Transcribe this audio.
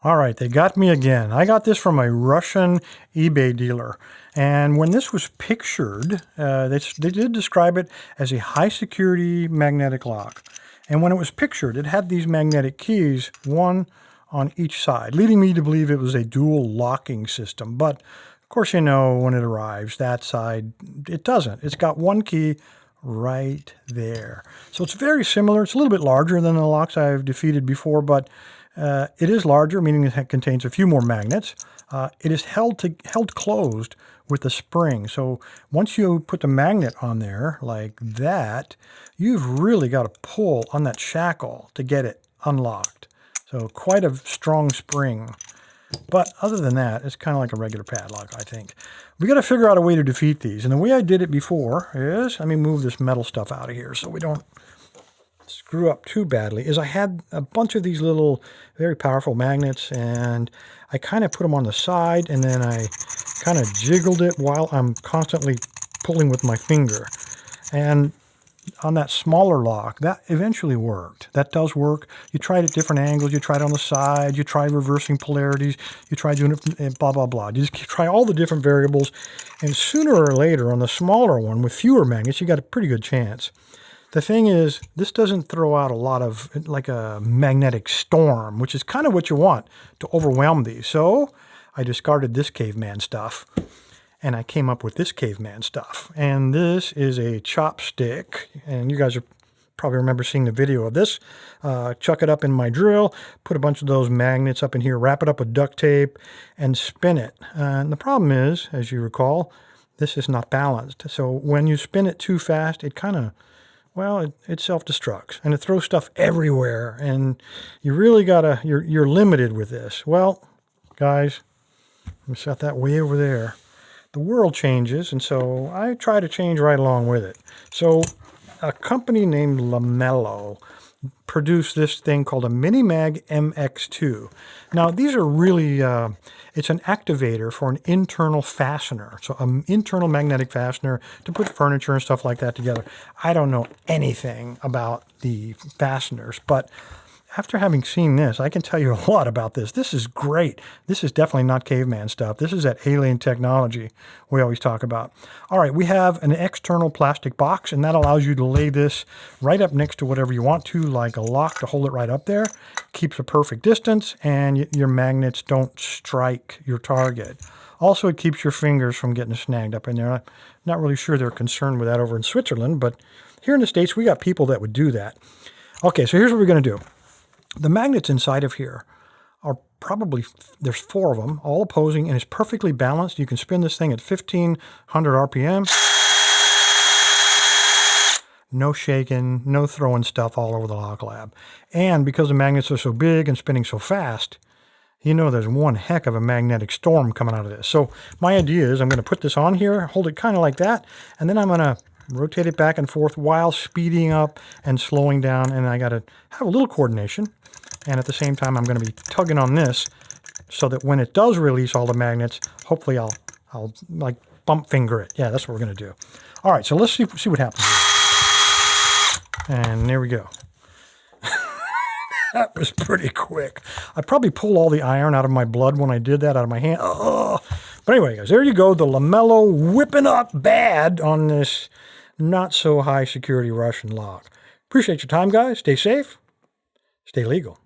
All right, they got me again. I got this from a Russian eBay dealer. And when this was pictured, they did describe it as a high-security magnetic lock. And when it was pictured, it had these magnetic keys, one on each side, leading me to believe it was a dual locking system. But, of course, you know, when it arrives, that side, it doesn't. It's got one key right there. So it's very similar. It's a little bit larger than the locks I've defeated before, but it is larger, meaning it contains a few more magnets. It is held closed with a spring. So once you put the magnet on there like that, you've really got to pull on that shackle to get it unlocked. So quite a strong spring. But other than that, it's kind of like a regular padlock, I think. We got to figure out a way to defeat these. And the way I did it before is, let me move this metal stuff out of here so we don't screw up too badly, is I had a bunch of these little very powerful magnets, and I kind of put them on the side, and then I kind of jiggled it while I'm constantly pulling with my finger. And on that smaller lock, that eventually worked. That does work. You tried at different angles. You tried on the side. You tried reversing polarities. You tried doing it, blah, blah, blah. You just try all the different variables. And sooner or later, on the smaller one with fewer magnets, you got a pretty good chance. The thing is, this doesn't throw out a lot of, like a magnetic storm, which is kind of what you want to overwhelm these. So I discarded this caveman stuff, and I came up with this caveman stuff. And this is a chopstick, and you guys are probably remember seeing the video of this. Chuck it up in my drill, put a bunch of those magnets up in here, wrap it up with duct tape, and spin it. And the problem is, as you recall, this is not balanced. So when you spin it too fast, it kind of, well, it self-destructs, and it throws stuff everywhere, and you really gotta, you're limited with this. Well, guys, let me set that way over there. The world changes, and so I try to change right along with it. So a company named Lamello produced this thing called a Minimag MX2. Now, these are really, it's an activator for an internal fastener. So an internal magnetic fastener to put furniture and stuff like that together. I don't know anything about the fasteners, but after having seen this, I can tell you a lot about this. This is great. This is definitely not caveman stuff. This is that alien technology we always talk about. All right, we have an external plastic box, and that allows you to lay this right up next to whatever you want to, like a lock to hold it right up there. Keeps a perfect distance, and your magnets don't strike your target. Also, it keeps your fingers from getting snagged up in there. I'm not really sure they're concerned with that over in Switzerland, but here in the States, we got people that would do that. Okay, so here's what we're going to do. The magnets inside of here are probably, there's 4 of them, all opposing, and it's perfectly balanced. You can spin this thing at 1,500 RPM. No shaking, no throwing stuff all over the lock lab. And because the magnets are so big and spinning so fast, you know there's one heck of a magnetic storm coming out of this. So my idea is I'm going to put this on here, hold it kind of like that, and then I'm going to rotate it back and forth while speeding up and slowing down, and I got to have a little coordination. And at the same time, I'm going to be tugging on this so that when it does release all the magnets, hopefully I'll like bump finger it. Yeah, that's what we're going to do. All right, so let's see what happens here. And there we go. That was pretty quick. I probably pulled all the iron out of my blood when I did that, out of my hand. Oh. But anyway, guys, there you go. The Lamello whipping up bad on this not so high security Russian lock. Appreciate your time, guys. Stay safe. Stay legal.